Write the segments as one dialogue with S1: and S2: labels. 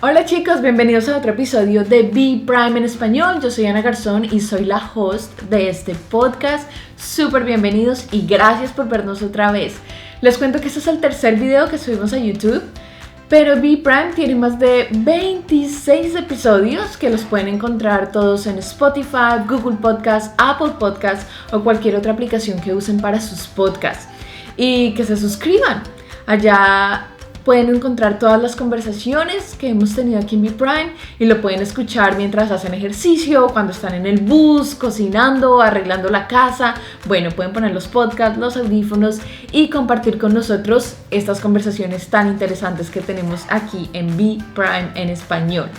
S1: Hola chicos, bienvenidos a otro episodio de Be Prime en español. Yo soy Ana Garzón y soy la host de este podcast. Súper bienvenidos y gracias por vernos otra vez. Les cuento que este es el tercer video que subimos a YouTube, pero Be Prime tiene más de 26 episodios que los pueden encontrar todos en Spotify, Google Podcasts, Apple Podcasts o cualquier otra aplicación que usen para sus podcasts. Y que se suscriban. Allá pueden encontrar todas las conversaciones que hemos tenido aquí en Be Prime y lo pueden escuchar mientras hacen ejercicio, cuando están en el bus, cocinando, arreglando la casa. Bueno, pueden poner los podcasts, los audífonos y compartir con nosotros estas conversaciones tan interesantes que tenemos aquí en Be Prime en español.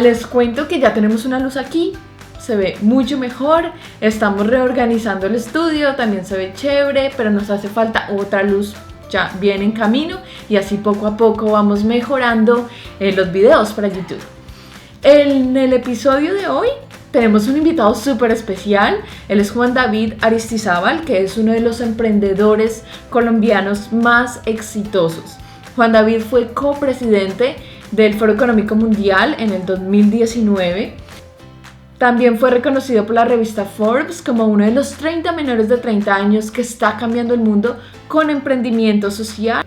S1: Les cuento que ya tenemos una luz aquí. Se ve mucho mejor, estamos reorganizando el estudio, también se ve chévere, pero nos hace falta otra luz ya bien en camino y así poco a poco vamos mejorando los videos para YouTube. En el episodio de hoy tenemos un invitado súper especial. Él es Juan David Aristizábal, que es uno de los emprendedores colombianos más exitosos. Juan David fue copresidente del Foro Económico Mundial en el 2019. También fue reconocido por la revista Forbes como uno de los 30 menores de 30 años que está cambiando el mundo con emprendimiento social.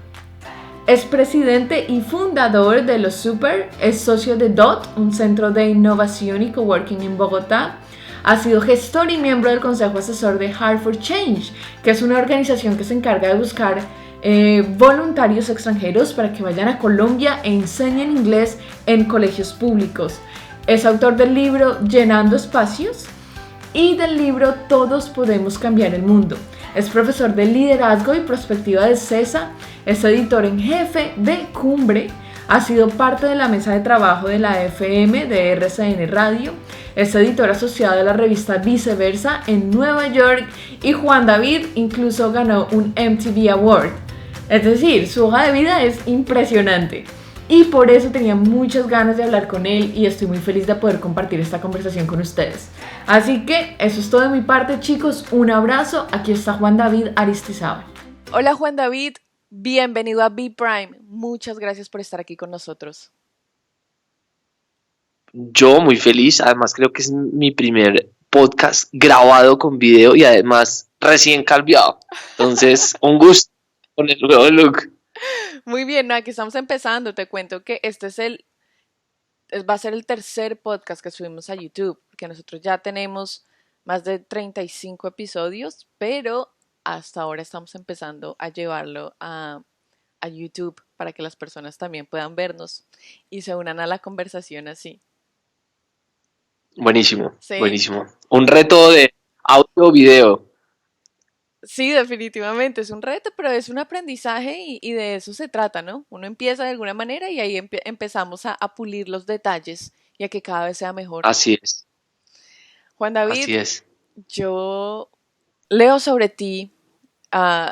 S1: Es presidente y fundador de Los Super, es socio de DOT, un centro de innovación y coworking en Bogotá. Ha sido gestor y miembro del consejo asesor de Heart for Change, que es una organización que se encarga de buscar voluntarios extranjeros para que vayan a Colombia e enseñen inglés en colegios públicos. Es autor del libro Llenando Espacios y del libro Todos Podemos Cambiar el Mundo. Es profesor de liderazgo y perspectiva de CESA, es editor en jefe de Cumbre, ha sido parte de la mesa de trabajo de la FM de RCN Radio, es editor asociado de la revista Viceversa en Nueva York y Juan David incluso ganó un MTV Award. Es decir, su hoja de vida es impresionante. Y por eso tenía muchas ganas de hablar con él y estoy muy feliz de poder compartir esta conversación con ustedes. Así que eso es todo de mi parte, chicos. Un abrazo. Aquí está Juan David Aristizábal. Hola Juan David, bienvenido a Be Prime. Muchas gracias por estar aquí con nosotros.
S2: Yo muy feliz, además creo que es mi primer podcast grabado con video y además recién calviado. Entonces, un gusto con el nuevo look.
S1: Muy bien, aquí estamos empezando. Te cuento que este va a ser el tercer podcast que subimos a YouTube, porque nosotros ya tenemos más de 35 episodios, pero hasta ahora estamos empezando a llevarlo a YouTube para que las personas también puedan vernos y se unan a la conversación así.
S2: Buenísimo,
S1: ¿Sí?
S2: Buenísimo. Un reto de audio-video.
S1: Sí, definitivamente es un reto, pero es un aprendizaje y de eso se trata, ¿no? Uno empieza de alguna manera y ahí empezamos a pulir los detalles y a que cada vez sea mejor.
S2: Así es.
S1: Juan David,
S2: Así es.
S1: yo leo sobre ti,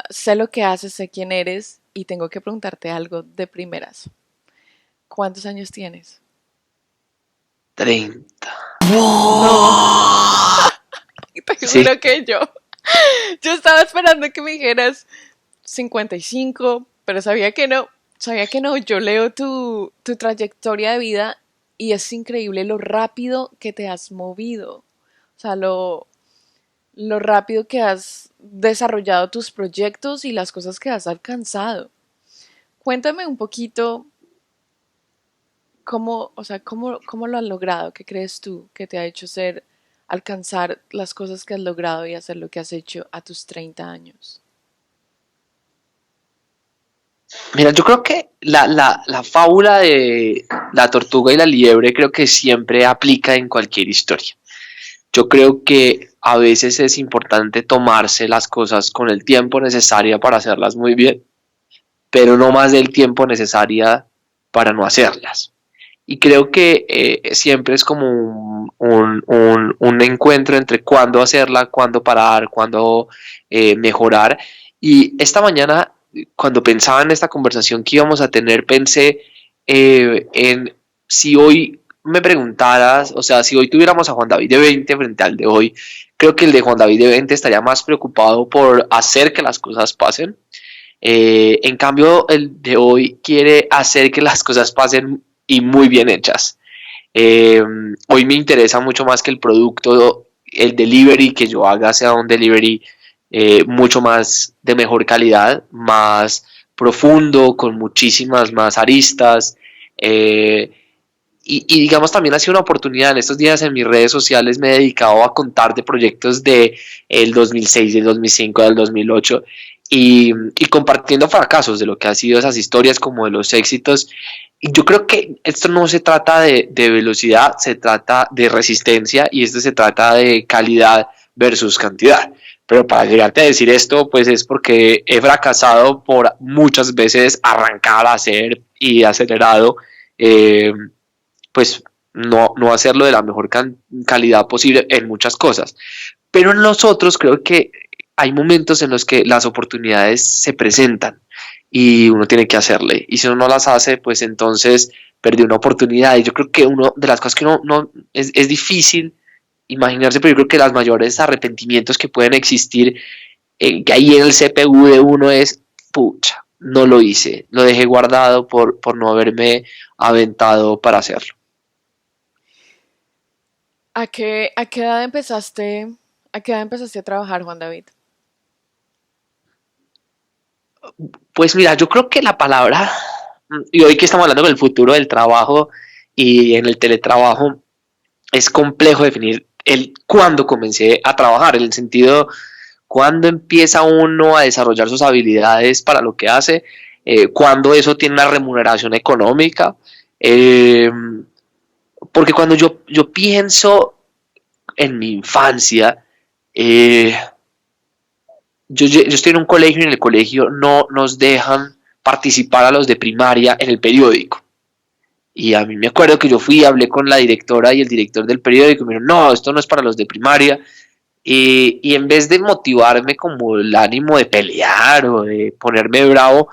S1: sé lo que haces, sé quién eres y tengo que preguntarte algo de primeras. ¿Cuántos años tienes?
S2: 30.
S1: No. Te
S2: Sí.
S1: juro que yo estaba esperando que me dijeras 55, pero sabía que no. Yo leo tu trayectoria de vida y es increíble lo rápido que te has movido. O sea, lo rápido que has desarrollado tus proyectos y las cosas que has alcanzado. Cuéntame un poquito cómo lo has logrado, qué crees tú que te ha hecho alcanzar las cosas que has logrado y hacer lo que has hecho a tus 30 años.
S2: Mira, yo creo que la fábula de la tortuga y la liebre creo que siempre aplica en cualquier historia. Yo creo que a veces es importante tomarse las cosas con el tiempo necesario para hacerlas muy bien, pero no más del tiempo necesario para no hacerlas. Y creo que siempre es como un encuentro entre cuándo hacerla, cuándo parar, cuándo mejorar. Y esta mañana, cuando pensaba en esta conversación que íbamos a tener, pensé en si hoy me preguntaras, o sea, si hoy tuviéramos a Juan David de 20 frente al de hoy, creo que el de Juan David de 20 estaría más preocupado por hacer que las cosas pasen. En cambio, el de hoy quiere hacer que las cosas pasen y muy bien hechas. Eh, Hoy me interesa mucho más que el producto, el delivery que yo haga sea un delivery mucho más de mejor calidad, más profundo, con muchísimas más aristas. eh, digamos también ha sido una oportunidad. En estos días en mis redes sociales me he dedicado a contar de proyectos de el 2006, del 2005, del 2008 y compartiendo fracasos de lo que han sido esas historias como de los éxitos. Y yo creo que esto no se trata de velocidad, se trata de resistencia y esto se trata de calidad versus cantidad. Pero para llegarte a decir esto, pues es porque he fracasado por muchas veces arrancar, hacer y acelerado, eh, pues no hacerlo de la mejor calidad posible en muchas cosas. Pero en los otros creo que hay momentos en los que las oportunidades se presentan y uno tiene que hacerle. Y si uno no las hace, pues entonces perdió una oportunidad. Y yo creo que una de las cosas que uno no es difícil imaginarse, pero yo creo que los mayores arrepentimientos que pueden existir que ahí en el CPU de uno es, pucha, no lo hice, lo dejé guardado por no haberme aventado para hacerlo.
S1: ¿A qué edad empezaste a trabajar, Juan David?
S2: Pues mira, yo creo que la palabra, y hoy que estamos hablando del futuro del trabajo y en el teletrabajo, es complejo definir el cuándo comencé a trabajar, en el sentido, cuándo empieza uno a desarrollar sus habilidades para lo que hace, cuándo eso tiene una remuneración económica, eh, porque cuando yo pienso en mi infancia, eh, yo estoy en un colegio y en el colegio no nos dejan participar a los de primaria en el periódico. Y a mí me acuerdo que yo fui, hablé con la directora y el director del periódico y me dijeron, no, esto no es para los de primaria. Y en vez de motivarme como el ánimo de pelear o de ponerme bravo,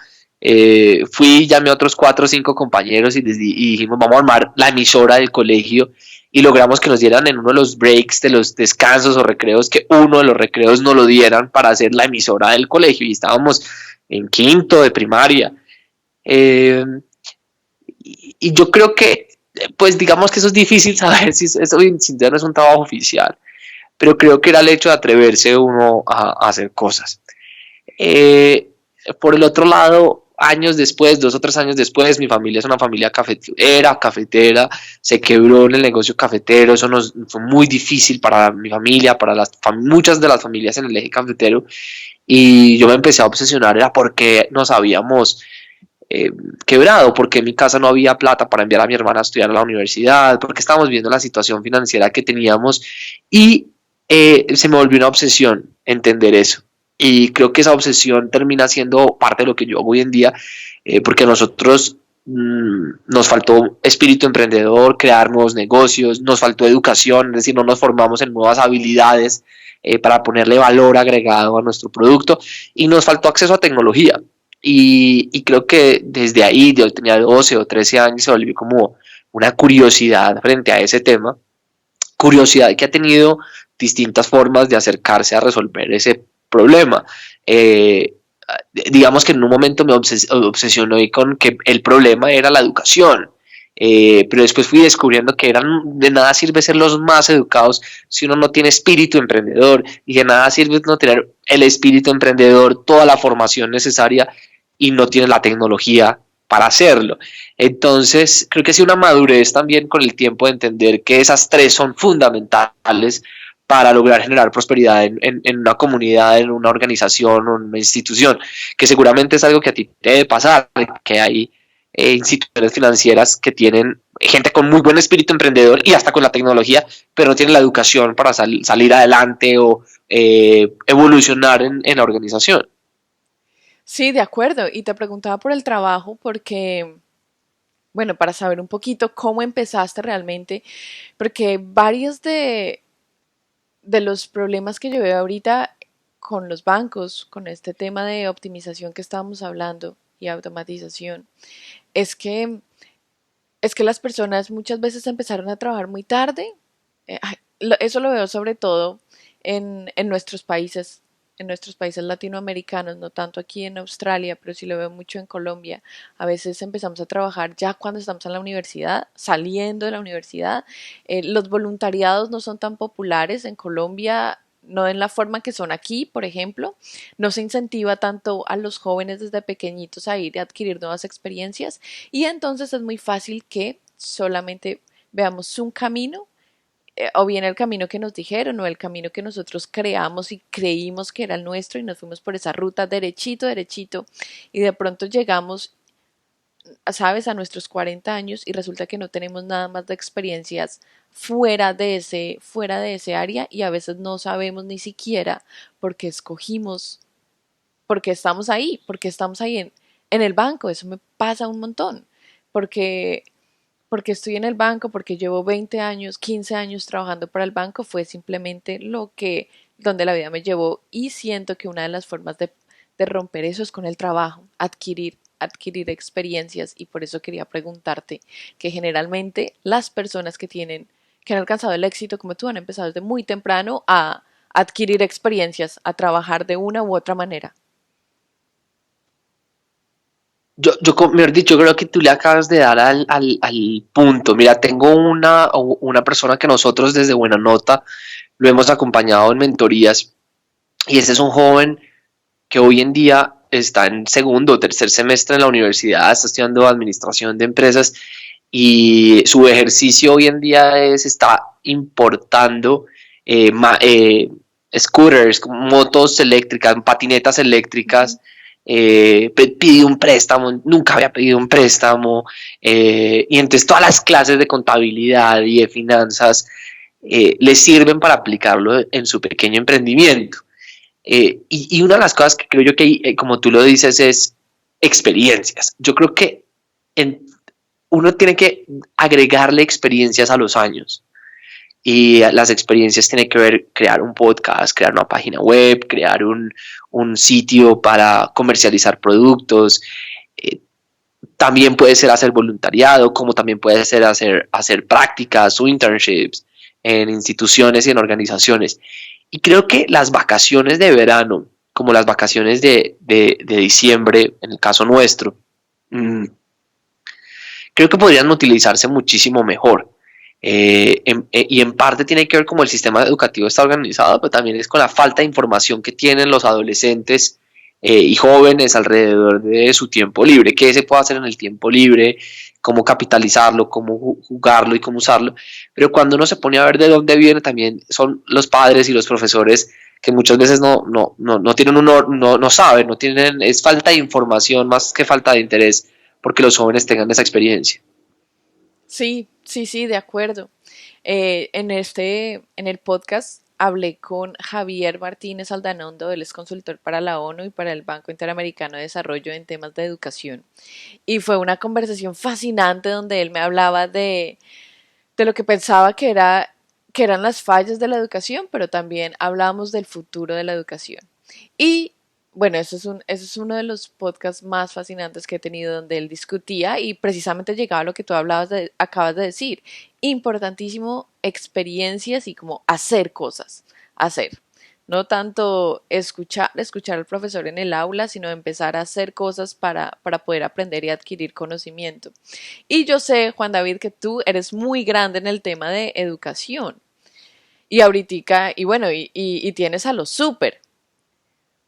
S2: fui, llamé a otros 4 o 5 compañeros y dijimos, vamos a armar la emisora del colegio y logramos que nos dieran en uno de los breaks, de los descansos o recreos, que uno de los recreos nos lo dieran para hacer la emisora del colegio y estábamos en quinto de primaria. Eh, y yo creo que, pues digamos que eso es difícil saber si eso sin duda no es un trabajo oficial, pero creo que era el hecho de atreverse uno a hacer cosas. Eh, por el otro lado, años después, 2 o 3 años después, mi familia es una familia cafetera, se quebró en el negocio cafetero, eso nos fue muy difícil para mi familia, para muchas de las familias en el eje cafetero, y yo me empecé a obsesionar, era porque nos habíamos eh, quebrado, porque en mi casa no había plata para enviar a mi hermana a estudiar a la universidad, porque estábamos viendo la situación financiera que teníamos y se me volvió una obsesión entender eso. Y creo que esa obsesión termina siendo parte de lo que yo hago hoy en día, porque a nosotros nos faltó espíritu emprendedor, crear nuevos negocios, nos faltó educación, es decir, no nos formamos en nuevas habilidades para ponerle valor agregado a nuestro producto y nos faltó acceso a tecnología. Y creo que desde ahí, yo tenía 12 o 13 años, se volvió como una curiosidad frente a ese tema, curiosidad que ha tenido distintas formas de acercarse a resolver ese problema. Eh, digamos que en un momento me obsesionó con que el problema era la educación. Pero después fui descubriendo que de nada sirve ser los más educados si uno no tiene espíritu emprendedor y de nada sirve no tener el espíritu emprendedor, toda la formación necesaria y no tiene la tecnología para hacerlo. Entonces, creo que ha sido una madurez también con el tiempo de entender que esas tres son fundamentales para lograr generar prosperidad en una comunidad, en una organización o en una institución, que seguramente es algo que a ti te debe pasar, que hay instituciones financieras que tienen gente con muy buen espíritu emprendedor y hasta con la tecnología, pero no tienen la educación para salir adelante o evolucionar en la organización.
S1: Sí, de acuerdo. Y te preguntaba por el trabajo porque, bueno, para saber un poquito cómo empezaste realmente, porque varios de los problemas que yo veo ahorita con los bancos, con este tema de optimización que estábamos hablando y automatización, es que es que las personas muchas veces empezaron a trabajar muy tarde. Eso lo veo sobre todo en nuestros países. en nuestros países latinoamericanos, no tanto aquí en Australia, pero sí lo veo mucho en Colombia. A veces empezamos a trabajar ya cuando estamos en la universidad, saliendo de la universidad. Los voluntariados no son tan populares en Colombia, no en la forma que son aquí, por ejemplo. No se incentiva tanto a los jóvenes desde pequeñitos a ir a adquirir nuevas experiencias y entonces es muy fácil que solamente veamos un camino, o bien el camino que nos dijeron o el camino que nosotros creamos y creímos que era el nuestro y nos fuimos por esa ruta derechito, derechito y de pronto llegamos, sabes, a nuestros 40 años y resulta que no tenemos nada más de experiencias fuera de ese área y a veces no sabemos ni siquiera por qué escogimos, por qué estamos ahí en el banco. Eso me pasa un montón, porque porque estoy en el banco, porque llevo 20 años, 15 años trabajando para el banco, fue simplemente donde la vida me llevó y siento que una de las formas de romper eso es con el trabajo, adquirir experiencias y por eso quería preguntarte que generalmente las personas que han alcanzado el éxito como tú han empezado desde muy temprano a adquirir experiencias, a trabajar de una u otra manera.
S2: Mejor dicho, creo que tú le acabas de dar al punto. Mira, tengo una persona que nosotros desde Buena Nota lo hemos acompañado en mentorías y ese es un joven que hoy en día está en segundo o tercer semestre en la universidad, está estudiando administración de empresas y su ejercicio hoy en día está importando scooters, motos eléctricas, patinetas eléctricas. Pidió un préstamo, nunca había pedido un préstamo, y entonces todas las clases de contabilidad y de finanzas le sirven para aplicarlo en su pequeño emprendimiento. Y una de las cosas que creo yo que, como tú lo dices, es experiencias. Yo creo que en, uno tiene que agregarle experiencias a los años. Y las experiencias tienen que ver crear un podcast, crear una página web, crear un sitio para comercializar productos. Eh, También puede ser hacer voluntariado, como también puede ser hacer prácticas o internships en instituciones y en organizaciones. Y creo que las vacaciones de verano, como las vacaciones de diciembre, en el caso nuestro, creo que podrían utilizarse muchísimo mejor. Y en parte tiene que ver cómo el sistema educativo está organizado, pero también es con la falta de información que tienen los adolescentes y jóvenes alrededor de su tiempo libre, qué se puede hacer en el tiempo libre, cómo capitalizarlo, cómo jugarlo y cómo usarlo. Pero cuando uno se pone a ver de dónde viene, también son los padres y los profesores que muchas veces no tienen no saben, no tienen, es falta de información más que falta de interés porque los jóvenes tengan esa experiencia.
S1: Sí, sí, sí, de acuerdo. En el podcast hablé con Javier Martínez Aldanondo, él es consultor para la ONU y para el Banco Interamericano de Desarrollo en temas de educación. Y fue una conversación fascinante donde él me hablaba de lo que pensaba que eran las fallas de la educación, pero también hablábamos del futuro de la educación. Y bueno, ese es uno de los podcasts más fascinantes que he tenido donde él discutía y precisamente llegaba a lo que tú acabas de decir. Importantísimo experiencias y como hacer cosas, hacer. No tanto escuchar al profesor en el aula, sino empezar a hacer cosas para poder aprender y adquirir conocimiento. Y yo sé, Juan David, que tú eres muy grande en el tema de educación. Y ahorita, y bueno, y tienes a los súper.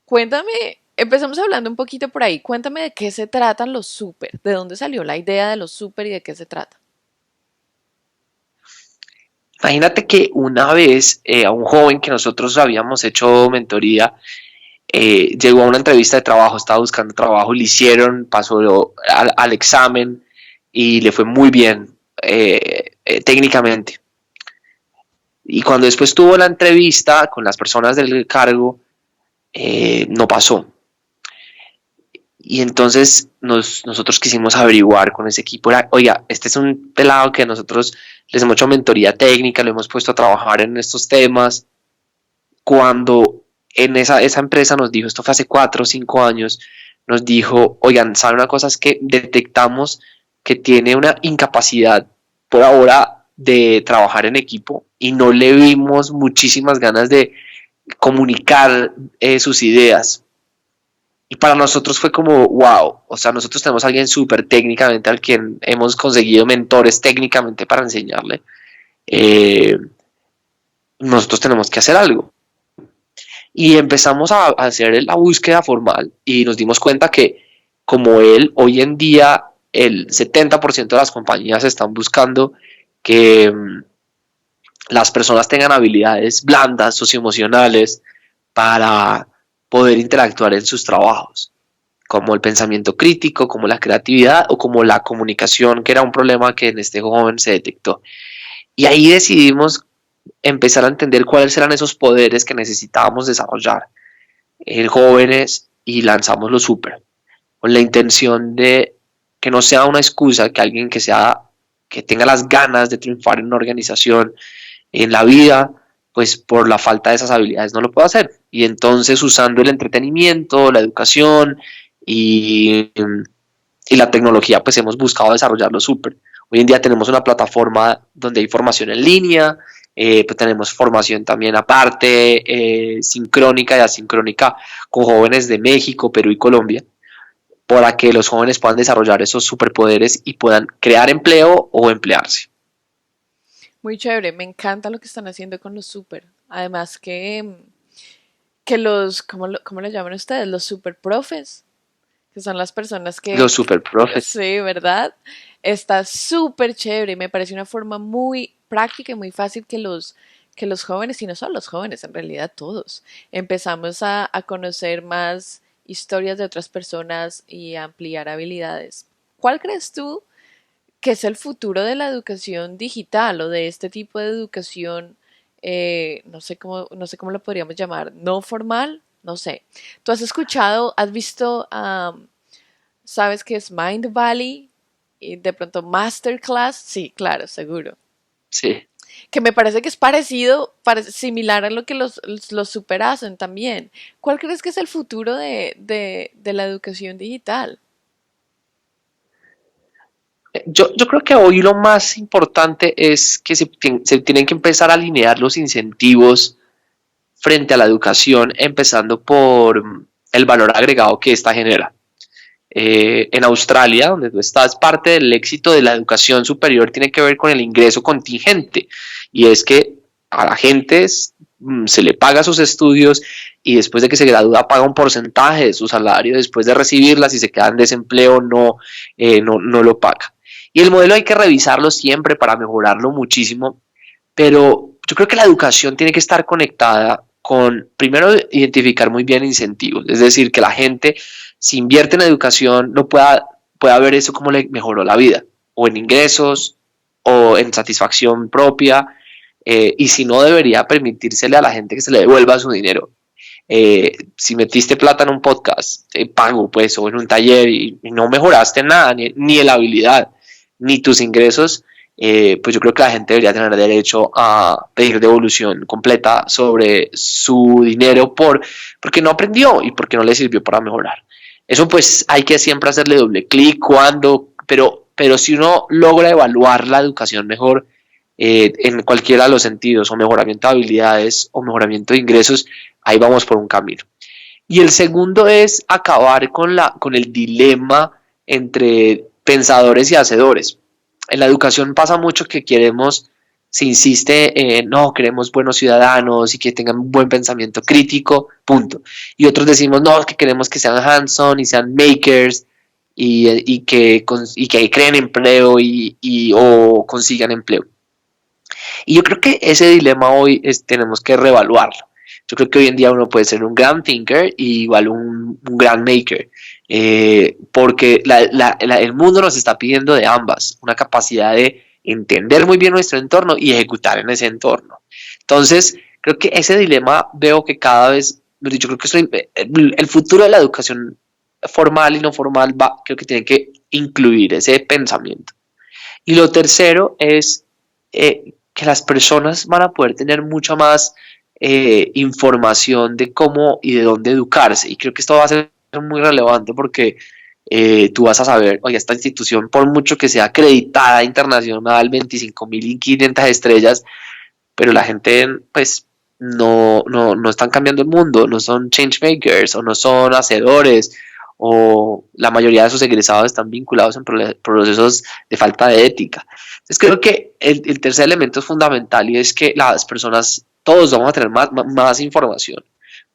S1: Cuéntame, empezamos hablando un poquito por ahí. Cuéntame de qué se tratan los súper, de dónde salió la idea de los súper y de qué se trata.
S2: Imagínate que una vez a un joven que nosotros habíamos hecho mentoría, llegó a una entrevista de trabajo, estaba buscando trabajo, le hicieron, pasó al examen y le fue muy bien técnicamente. Y cuando después tuvo la entrevista con las personas del cargo, no pasó. Y entonces nosotros quisimos averiguar con ese equipo, oiga, este es un pelado que nosotros les hemos hecho mentoría técnica, lo hemos puesto a trabajar en estos temas. Cuando en esa empresa nos dijo, esto fue hace 4 o 5 años, nos dijo, oigan, ¿saben una cosa? Es que detectamos que tiene una incapacidad por ahora de trabajar en equipo y no le vimos muchísimas ganas comunicar sus ideas. Y para nosotros fue como, wow, o sea, nosotros tenemos a alguien súper técnicamente al quien hemos conseguido mentores técnicamente para enseñarle. Eh, nosotros tenemos que hacer algo. Y empezamos a hacer la búsqueda formal y nos dimos cuenta que como él, hoy en día el 70% de las compañías están buscando que las personas tengan habilidades blandas, socioemocionales, para poder interactuar en sus trabajos, como el pensamiento crítico, como la creatividad o como la comunicación, que era un problema que en este joven se detectó. Y ahí decidimos empezar a entender cuáles eran esos poderes que necesitábamos desarrollar en jóvenes y lanzamos los super, con la intención de que no sea una excusa que alguien que tenga las ganas de triunfar en una organización, en la vida, pues por la falta de esas habilidades no lo puedo hacer. Y entonces usando el entretenimiento, la educación y la tecnología, pues hemos buscado desarrollarlo súper. Hoy en día tenemos una plataforma donde hay formación en línea, pues tenemos formación también aparte, sincrónica y asincrónica con jóvenes de México, Perú y Colombia, para que los jóvenes puedan desarrollar esos superpoderes y puedan crear empleo o emplearse.
S1: Muy chévere, me encanta lo que están haciendo con los super. Además que los, cómo lo llaman ustedes? Los super profes, que son las personas
S2: Los super profes.
S1: sí, ¿verdad? Está súper chévere y me parece una forma muy práctica y muy fácil que los jóvenes, y no solo los jóvenes, en realidad todos, empezamos a conocer más historias de otras personas y a ampliar habilidades. ¿Cuál crees tú que es el futuro de la educación digital o de este tipo de educación, no sé cómo lo podríamos llamar, no formal? No sé. ¿Tú has escuchado, has visto, sabes qué es Mind Valley y de pronto Masterclass? Sí, claro, seguro.
S2: Sí.
S1: Que me parece que es parecido, similar a lo que los super hacen también. ¿Cuál crees que es el futuro de la educación digital?
S2: Yo creo que hoy lo más importante es que se tienen que empezar a alinear los incentivos frente a la educación, empezando por el valor agregado que ésta genera. En Australia, donde tú estás, parte del éxito de la educación superior tiene que ver con el ingreso contingente, y es que a la gente se le paga sus estudios y después de que se gradúa paga un porcentaje de su salario después de recibirla. Si se queda en desempleo no lo paga. Y el modelo hay que revisarlo siempre para mejorarlo muchísimo, pero yo creo que la educación tiene que estar conectada con, primero, identificar muy bien incentivos, es decir, que la gente, si invierte en educación, no pueda ver eso como le mejoró la vida, o en ingresos, o en satisfacción propia, y si no, debería permitírsele a la gente que se le devuelva su dinero. Si metiste plata en un podcast, pago, pues, o en un taller y no mejoraste nada, ni en la habilidad, ni tus ingresos, pues yo creo que la gente debería tener derecho a pedir devolución completa sobre su dinero porque no aprendió y porque no le sirvió para mejorar. Eso pues hay que siempre hacerle doble clic pero si uno logra evaluar la educación mejor, en cualquiera de los sentidos, o mejoramiento de habilidades o mejoramiento de ingresos, ahí vamos por un camino. Y el segundo es acabar con el dilema entre pensadores y hacedores. En la educación pasa mucho que se insiste en, no, queremos buenos ciudadanos y que tengan un buen pensamiento crítico, punto. Y otros decimos, no, que queremos que sean hands-on y sean makers y que creen empleo o consigan empleo. Y yo creo que ese dilema hoy tenemos que reevaluarlo. Yo creo que hoy en día uno puede ser un gran thinker y igual un gran maker, porque el mundo nos está pidiendo de ambas, una capacidad de entender muy bien nuestro entorno y ejecutar en ese entorno. Entonces, creo que ese dilema veo que cada vez, yo creo que el futuro de la educación formal y no formal creo que tiene que incluir ese pensamiento. Y lo tercero es que las personas van a poder tener mucha más información de cómo y de dónde educarse. Y creo que esto va a ser muy relevante porque tú vas a saber, oye, esta institución, por mucho que sea acreditada internacional, 25.500 estrellas, pero la gente, pues, no están cambiando el mundo, no son change makers o no son hacedores, o la mayoría de sus egresados están vinculados en procesos de falta de ética. Entonces creo que el tercer elemento es fundamental, y es que las personas, todos vamos a tener más información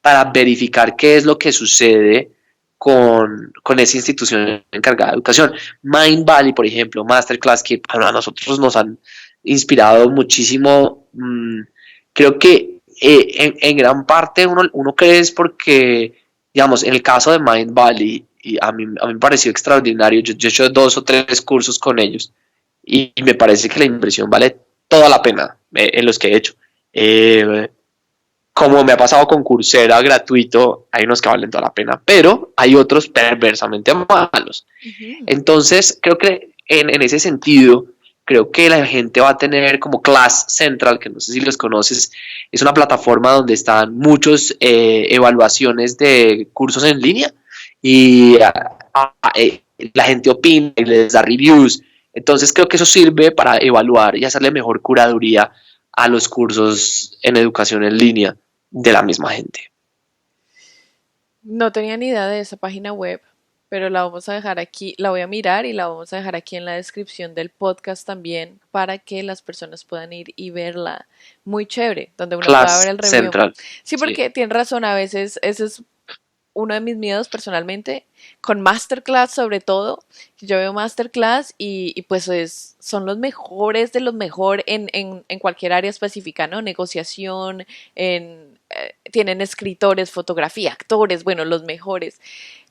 S2: para verificar qué es lo que sucede con esa institución encargada de educación. Mind Valley, por ejemplo, Masterclass, que a nosotros nos han inspirado muchísimo. Creo que en gran parte uno cree es porque, digamos, en el caso de Mind Valley, y a mí me pareció extraordinario. Yo he hecho 2 o 3 cursos con ellos y me parece que la inversión vale toda la pena en los que he hecho. Como me ha pasado con Coursera gratuito, hay unos que valen toda la pena, pero hay otros perversamente malos. Entonces, creo que en ese sentido, creo que la gente va a tener como Class Central, que no sé si los conoces, es una plataforma donde están muchos evaluaciones de cursos en línea y la gente opina y les da reviews. Entonces, creo que eso sirve para evaluar y hacerle mejor curaduría a los cursos en educación en línea de la misma gente.
S1: No tenía ni idea de esa página web, pero la vamos a dejar aquí, la voy a mirar y la vamos a dejar aquí en la descripción del podcast también para que las personas puedan ir y verla. Muy chévere, donde uno pueda ver
S2: Class
S1: el review.
S2: Central.
S1: Sí, porque
S2: Sí.
S1: tienes razón, a veces ese es uno de mis miedos personalmente, con Masterclass sobre todo. Yo veo Masterclass y pues son los mejores de los mejor en cualquier área específica, ¿no? Negociación, tienen escritores, fotografía, actores, bueno, los mejores.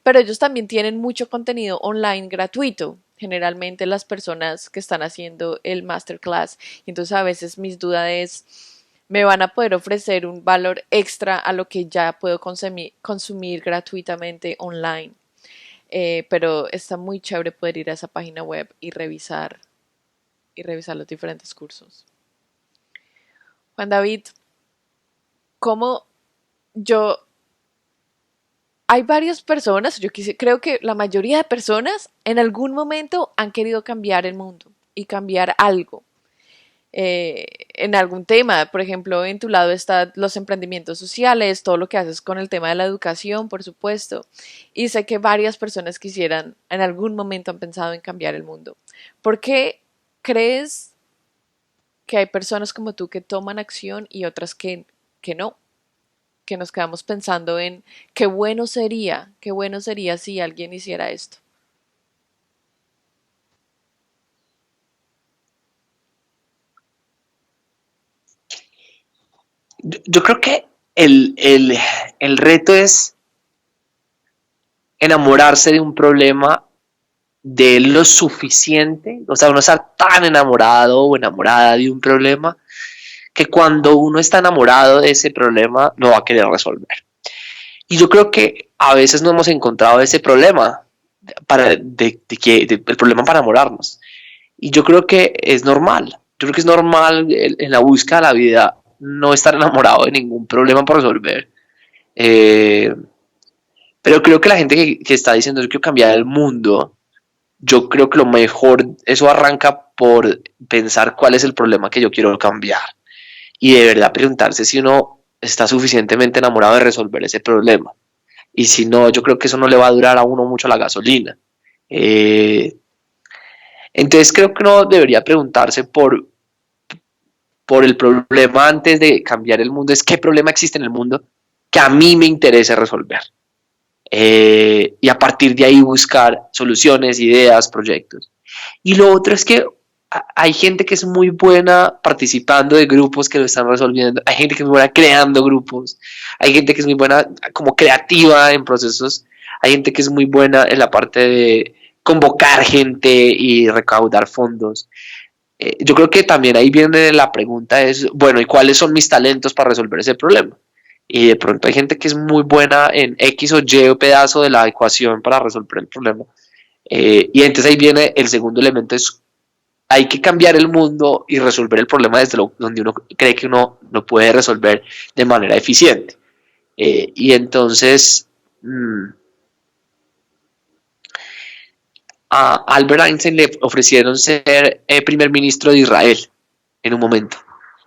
S1: Pero ellos también tienen mucho contenido online gratuito. Generalmente las personas que están haciendo el masterclass. Y entonces a veces mis dudas es, ¿me van a poder ofrecer un valor extra a lo que ya puedo consumir gratuitamente online? Pero está muy chévere poder ir a esa página web y revisar los diferentes cursos. Juan David, ¿cómo yo hay varias personas, creo que la mayoría de personas en algún momento han querido cambiar el mundo y cambiar algo en algún tema. Por ejemplo, en tu lado están los emprendimientos sociales, todo lo que haces con el tema de la educación, por supuesto. Y sé que varias personas quisieran, en algún momento han pensado en cambiar el mundo. ¿Por qué crees que hay personas como tú que toman acción y otras que no? Que nos quedamos pensando en qué bueno sería si alguien hiciera esto.
S2: Yo creo que el reto es enamorarse de un problema de lo suficiente, o sea, uno estar tan enamorado o enamorada de un problema que cuando uno está enamorado de ese problema lo va a querer resolver. Y yo creo que a veces no hemos encontrado ese problema el problema para enamorarnos. Y yo creo que es normal. Yo creo que es normal en la búsqueda de la vida no estar enamorado de ningún problema por resolver. Eh, pero creo que la gente que está diciendo yo quiero cambiar el mundo, yo creo que lo mejor, eso arranca por pensar cuál es el problema que yo quiero cambiar. Y de verdad preguntarse si uno está suficientemente enamorado de resolver ese problema. Y si no, yo creo que eso no le va a durar a uno mucho la gasolina. Entonces creo que uno debería preguntarse por el problema antes de cambiar el mundo, es qué problema existe en el mundo que a mí me interese resolver. Y a partir de ahí buscar soluciones, ideas, proyectos. Y lo otro es que hay gente que es muy buena participando de grupos que lo están resolviendo, hay gente que es muy buena creando grupos, hay gente que es muy buena como creativa en procesos, hay gente que es muy buena en la parte de convocar gente y recaudar fondos. Yo creo que también ahí viene la pregunta es, bueno, ¿y cuáles son mis talentos para resolver ese problema? Y de pronto hay gente que es muy buena en X o Y o pedazo de la ecuación para resolver el problema. Y entonces ahí viene el segundo elemento, es hay que cambiar el mundo y resolver el problema desde donde uno cree que uno lo puede resolver de manera eficiente. Y entonces a Albert Einstein le ofrecieron ser primer ministro de Israel en un momento.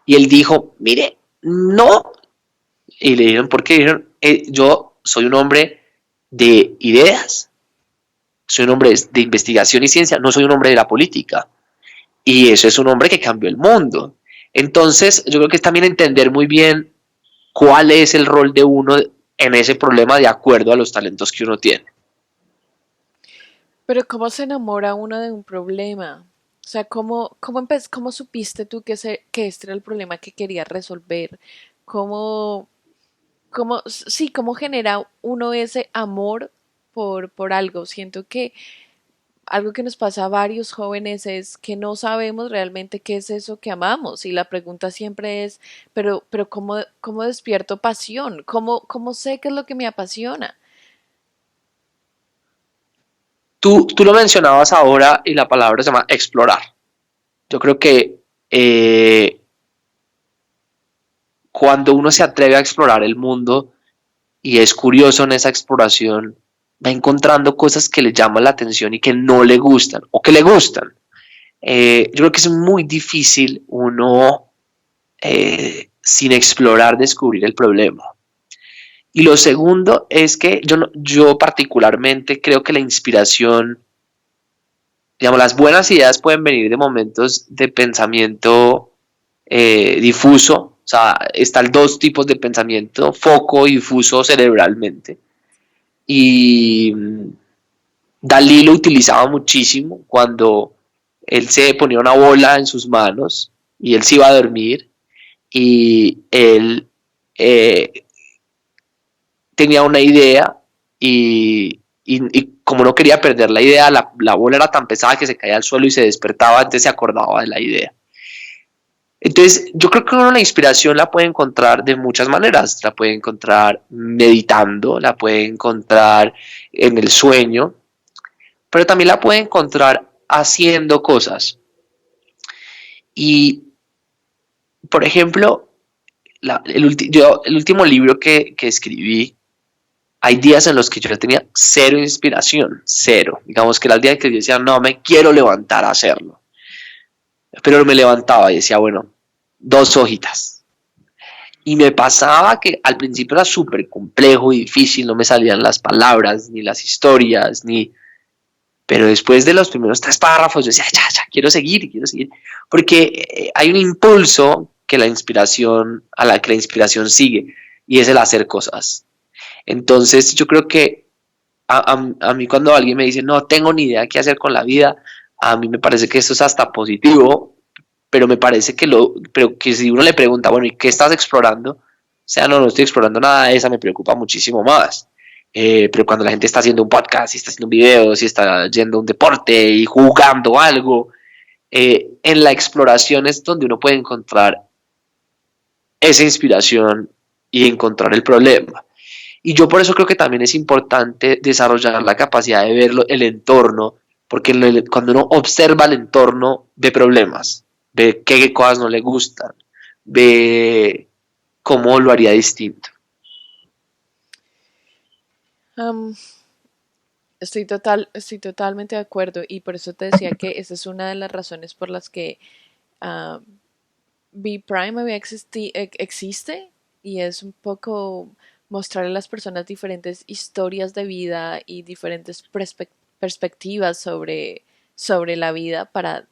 S2: Y él dijo, mire, no, Y le dijeron, ¿por qué? Dijeron, yo soy un hombre de ideas, soy un hombre de investigación y ciencia, no soy un hombre de la política. Y eso es un hombre que cambió el mundo. Entonces, yo creo que es también entender muy bien cuál es el rol de uno en ese problema de acuerdo a los talentos que uno tiene.
S1: Pero ¿cómo se enamora uno de un problema? O sea, ¿cómo supiste tú que este era el problema que querías resolver? ¿Cómo, cómo genera uno ese amor por algo? Siento que algo que nos pasa a varios jóvenes es que no sabemos realmente qué es eso que amamos. Y la pregunta siempre es, pero ¿cómo despierto pasión? ¿Cómo sé qué es lo que me apasiona?
S2: Tú lo mencionabas ahora y la palabra se llama explorar. Yo creo que cuando uno se atreve a explorar el mundo y es curioso en esa exploración, va encontrando cosas que le llaman la atención y que no le gustan o que le gustan. Yo creo que es muy difícil uno, sin explorar, descubrir el problema. Y lo segundo es que yo particularmente creo que la inspiración, digamos, las buenas ideas pueden venir de momentos de pensamiento difuso. O sea, están dos tipos de pensamiento, foco y difuso cerebralmente. Y Dalí lo utilizaba muchísimo cuando él se ponía una bola en sus manos y él se iba a dormir y él eh, tenía una idea y como no quería perder la idea, la bola era tan pesada que se caía al suelo y se despertaba, antes se acordaba de la idea. Entonces, yo creo que uno la inspiración la puede encontrar de muchas maneras. La puede encontrar meditando, la puede encontrar en el sueño, pero también la puede encontrar haciendo cosas. Y, por ejemplo, el último libro que escribí, hay días en los que yo tenía cero inspiración, cero. Digamos que era el día que yo decía, no me quiero levantar a hacerlo. Pero me levantaba y decía, bueno, dos hojitas. Y me pasaba que al principio era súper complejo y difícil, no me salían las palabras, ni las historias, ni... Pero después de los primeros tres párrafos yo decía, ya, quiero seguir. Porque hay un impulso que la inspiración, a la que la inspiración sigue, y es el hacer cosas. Entonces yo creo que a mí cuando alguien me dice, no tengo ni idea qué hacer con la vida, a mí me parece que eso es hasta positivo, pero me parece pero que si uno le pregunta, bueno, ¿y qué estás explorando? O sea, no estoy explorando nada, esa me preocupa muchísimo más. Pero cuando la gente está haciendo un podcast, si está haciendo un video, si está yendo a un deporte y jugando algo, en la exploración es donde uno puede encontrar esa inspiración y encontrar el problema. Y yo por eso creo que también es importante desarrollar la capacidad de ver el entorno, porque cuando uno observa el entorno, ve problemas, ve qué cosas no le gustan, ve cómo lo haría distinto.
S1: Am, estoy totalmente de acuerdo y por eso te decía que esa es una de las razones por las que ah, B Prime existe y es un poco mostrarle a las personas diferentes historias de vida y diferentes perspectivas sobre la vida para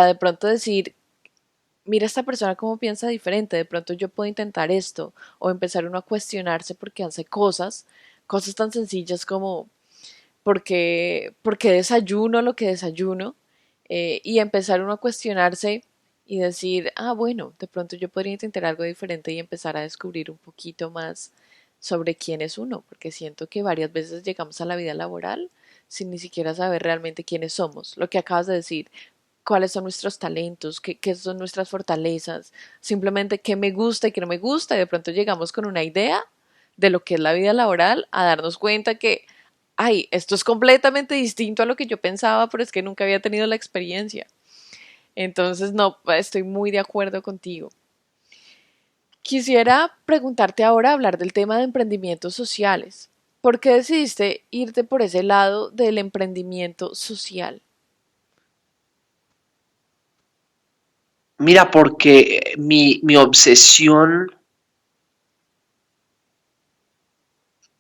S1: de pronto decir, mira esta persona cómo piensa diferente, de pronto yo puedo intentar esto o empezar uno a cuestionarse porque hace cosas tan sencillas como porque desayuno lo que desayuno y empezar uno a cuestionarse y decir, ah, bueno, de pronto yo podría intentar algo diferente y empezar a descubrir un poquito más sobre quién es uno, porque siento que varias veces llegamos a la vida laboral sin ni siquiera saber realmente quiénes somos. Lo que acabas de decir, cuáles son nuestros talentos, qué son nuestras fortalezas, simplemente qué me gusta y qué no me gusta, y de pronto llegamos con una idea de lo que es la vida laboral a darnos cuenta que ay, esto es completamente distinto a lo que yo pensaba, pero es que nunca había tenido la experiencia. Entonces, no, estoy muy de acuerdo contigo. Quisiera preguntarte ahora, hablar del tema de emprendimientos sociales. ¿Por qué decidiste irte por ese lado del emprendimiento social?
S2: Mira, porque mi obsesión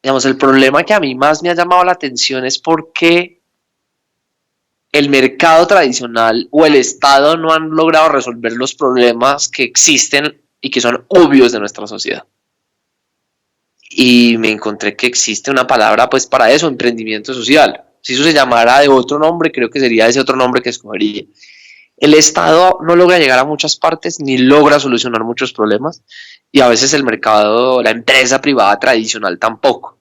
S2: digamos, el problema que a mí más me ha llamado la atención es porque el mercado tradicional o el Estado no han logrado resolver los problemas que existen y que son obvios de nuestra sociedad. Y me encontré que existe una palabra pues para eso, emprendimiento social. Si eso se llamara de otro nombre, creo que sería ese otro nombre que escogería. El Estado no logra llegar a muchas partes ni logra solucionar muchos problemas y a veces el mercado, la empresa privada tradicional tampoco.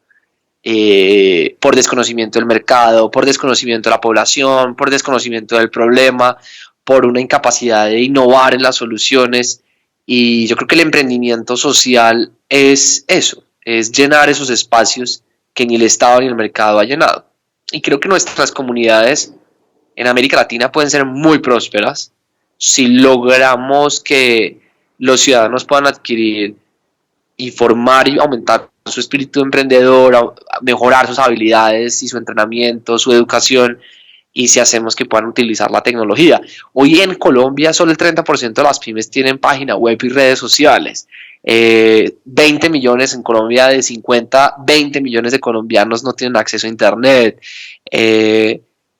S2: Por desconocimiento del mercado, por desconocimiento de la población, por desconocimiento del problema, por una incapacidad de innovar en las soluciones. Y yo creo que el emprendimiento social es eso, es llenar esos espacios que ni el Estado ni el mercado ha llenado. Y creo que nuestras comunidades en América Latina pueden ser muy prósperas si logramos que los ciudadanos puedan adquirir y formar y aumentar su espíritu emprendedor, mejorar sus habilidades y su entrenamiento, su educación, y si hacemos que puedan utilizar la tecnología. Hoy en Colombia solo el 30% de las pymes tienen página web y redes sociales. 20 millones en Colombia de 50, 20 millones de colombianos no tienen acceso a Internet.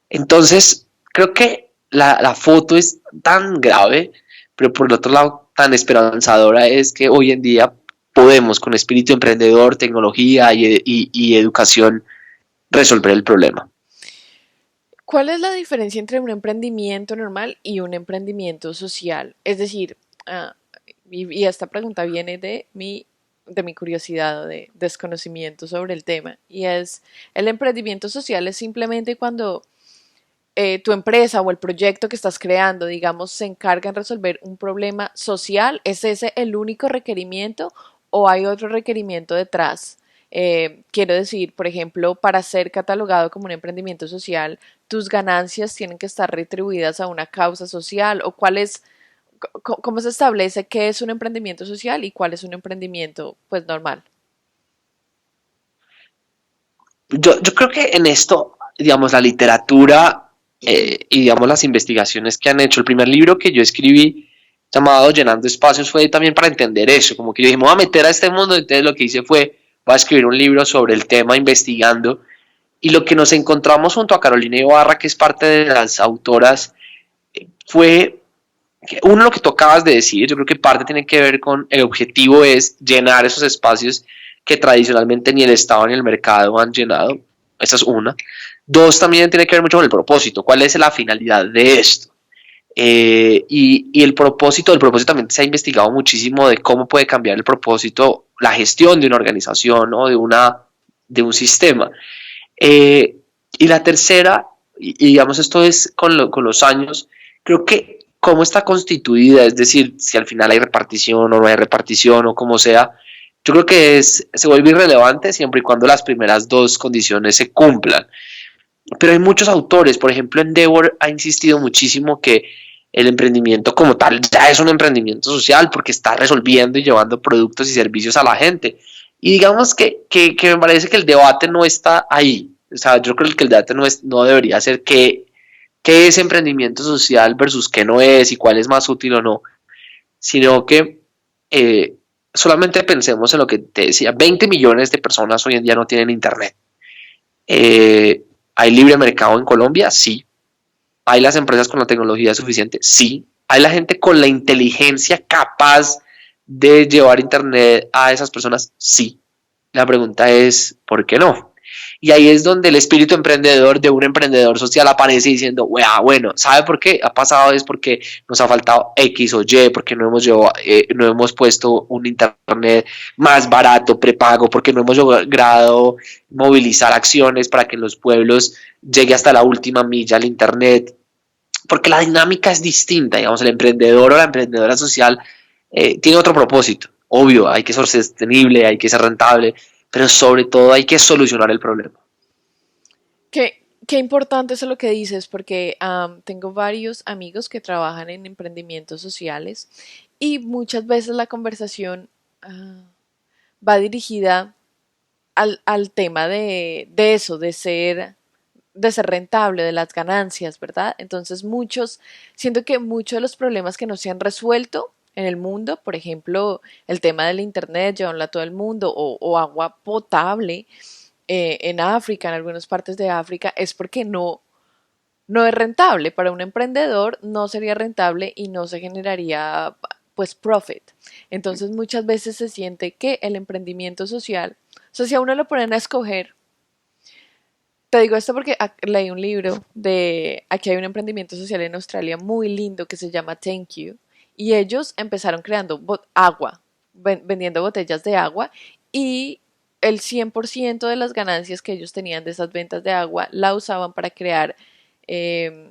S2: Entonces, creo que la foto es tan grave, pero por el otro lado tan esperanzadora es que hoy en día podemos con espíritu emprendedor, tecnología y educación resolver el problema.
S1: ¿Cuál es la diferencia entre un emprendimiento normal y un emprendimiento social? Es decir, ah, y esta pregunta viene de mi curiosidad o de desconocimiento sobre el tema, y es, el emprendimiento social es simplemente cuando tu empresa o el proyecto que estás creando, digamos, se encarga en resolver un problema social. ¿Es ese el único requerimiento o hay otro requerimiento detrás? Quiero decir, por ejemplo, para ser catalogado como un emprendimiento social, tus ganancias tienen que estar retribuidas a una causa social, o cuál es, cómo se establece qué es un emprendimiento social y cuál es un emprendimiento pues normal.
S2: Yo creo que en esto, digamos, la literatura y, digamos, las investigaciones que han hecho, el primer libro que yo escribí llamado Llenando Espacios fue también para entender eso, como que yo dije, me voy a meter a este mundo, entonces lo que hice fue, voy a escribir un libro sobre el tema, investigando, y lo que nos encontramos junto a Carolina Ibarra, que es parte de las autoras, fue que uno, lo que tú acabas de decir, yo creo que parte tiene que ver con el objetivo es llenar esos espacios que tradicionalmente ni el Estado ni el mercado han llenado. Esa es una. Dos, también tiene que ver mucho con el propósito. ¿Cuál es la finalidad de esto? Y el propósito también se ha investigado muchísimo de cómo puede cambiar el propósito, la gestión de una organización o de un sistema. Eh, y la tercera, y digamos esto es con los años, creo que cómo está constituida, es decir, si al final hay repartición o no hay repartición o como sea, yo creo que se vuelve irrelevante siempre y cuando las primeras dos condiciones se cumplan. Pero hay muchos autores, por ejemplo, Endeavor ha insistido muchísimo que el emprendimiento como tal ya es un emprendimiento social porque está resolviendo y llevando productos y servicios a la gente. Y digamos que me parece que el debate no está ahí. O sea, yo creo que el debate no debería ser qué es emprendimiento social versus qué no es y cuál es más útil o no, sino que eh, solamente pensemos en lo que te decía, 20 millones de personas hoy en día no tienen internet. ¿Hay libre mercado en Colombia? Sí. ¿Hay las empresas con la tecnología suficiente? Sí. ¿Hay la gente con la inteligencia capaz de llevar internet a esas personas? Sí. La pregunta es, ¿por qué no? Y ahí es donde el espíritu emprendedor de un emprendedor social aparece diciendo, bueno, ¿sabe por qué? Ha pasado es porque nos ha faltado X o Y, porque no hemos puesto un internet más barato, prepago, porque no hemos logrado movilizar acciones para que en los pueblos llegue hasta la última milla el internet, porque la dinámica es distinta, digamos, el emprendedor o la emprendedora social tiene otro propósito. Obvio, hay que ser sostenible, hay que ser rentable, pero sobre todo hay que solucionar el problema.
S1: Qué importante es lo que dices, porque tengo varios amigos que trabajan en emprendimientos sociales y muchas veces la conversación va dirigida al tema de eso, de ser rentable, de las ganancias, ¿verdad? Entonces siento que muchos de los problemas que no se han resuelto en el mundo, por ejemplo, el tema del internet, llevarlo a todo el mundo o agua potable, en África, en algunas partes de África, es porque no es rentable. Para un emprendedor no sería rentable y no se generaría pues profit. Entonces muchas veces se siente que el emprendimiento social, o sea, si a uno lo ponen a escoger, te digo esto porque leí un libro de, aquí hay un emprendimiento social en Australia muy lindo que se llama Thank You y ellos empezaron creando agua, vendiendo botellas de agua y el 100% de las ganancias que ellos tenían de esas ventas de agua la usaban para crear eh,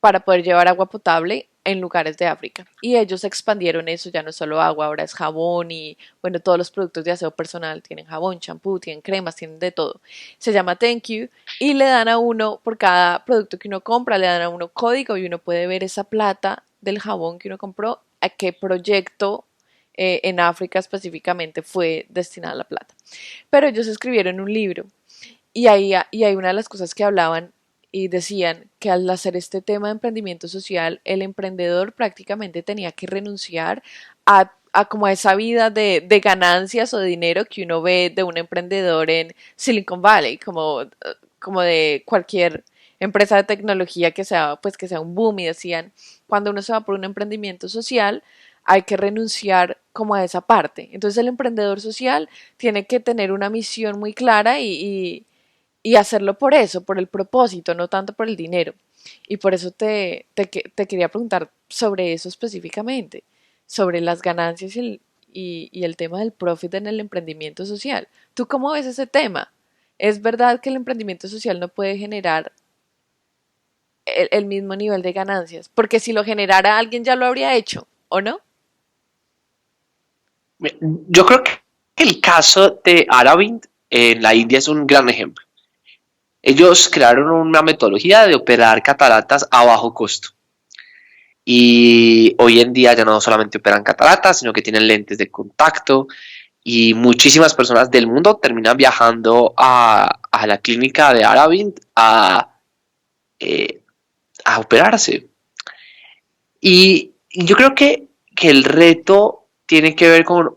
S1: para poder llevar agua potable en lugares de África. Y ellos expandieron eso, ya no es solo agua, ahora es jabón y bueno, todos los productos de aseo personal tienen jabón, champú, tienen cremas, tienen de todo. Se llama Thank You y le dan a uno, por cada producto que uno compra, le dan a uno código y uno puede ver esa plata del jabón que uno compró, a qué proyecto en África específicamente fue destinada la plata. Pero ellos escribieron un libro y hay una de las cosas que hablaban y decían que al hacer este tema de emprendimiento social, el emprendedor prácticamente tenía que renunciar a como a esa vida de ganancias o de dinero que uno ve de un emprendedor en Silicon Valley, como de cualquier empresa de tecnología que sea, pues que sea un boom y decían, cuando uno se va por un emprendimiento social, hay que renunciar como a esa parte. Entonces el emprendedor social tiene que tener una misión muy clara y hacerlo por eso, por el propósito, no tanto por el dinero. Y por eso te quería preguntar sobre eso específicamente, sobre las ganancias y el tema del profit en el emprendimiento social. ¿Tú cómo ves ese tema? ¿Es verdad que el emprendimiento social no puede generar el mismo nivel de ganancias? Porque si lo generara alguien ya lo habría hecho, ¿o no?
S2: Yo creo que el caso de Aravind en la India es un gran ejemplo. Ellos crearon una metodología de operar cataratas a bajo costo. Y hoy en día ya no solamente operan cataratas, sino que tienen lentes de contacto y muchísimas personas del mundo terminan viajando a la clínica de Aravind eh, a operarse. Y yo creo que el reto tiene que ver con,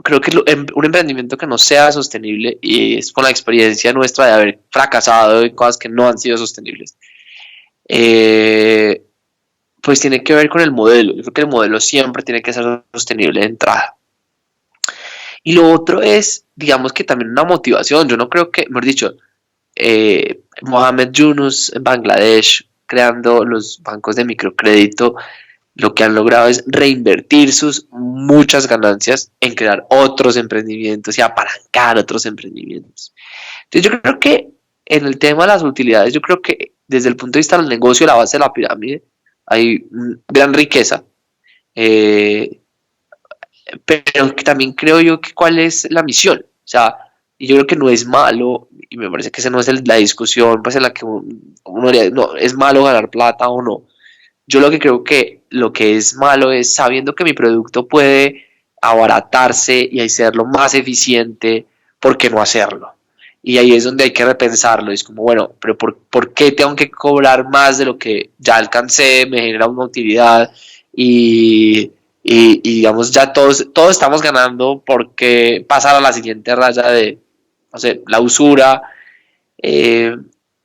S2: creo que un emprendimiento que no sea sostenible, y es con la experiencia nuestra de haber fracasado en cosas que no han sido sostenibles, eh, pues tiene que ver con el modelo. Yo creo que el modelo siempre tiene que ser sostenible de entrada. Y lo otro es, digamos que también una motivación. Yo no creo que, mejor dicho, Mohamed Yunus en Bangladesh, creando los bancos de microcrédito, lo que han logrado es reinvertir sus muchas ganancias en crear otros emprendimientos y apalancar otros emprendimientos. Entonces yo creo que en el tema de las utilidades, yo creo que desde el punto de vista del negocio, la base de la pirámide, hay gran riqueza, eh, pero que también creo yo que cuál es la misión. O sea, y yo creo que no es malo, y me parece que esa no es la discusión pues, en la que uno diría, no, es malo ganar plata o no. Yo lo que creo que lo que es malo es sabiendo que mi producto puede abaratarse y hacerlo más eficiente, ¿por qué no hacerlo? Y ahí es donde hay que repensarlo. Es como, bueno, pero ¿por qué tengo que cobrar más de lo que ya alcancé? Me genera una utilidad y digamos, ya todos estamos ganando porque pasar a la siguiente raya de, no sé, la usura eh,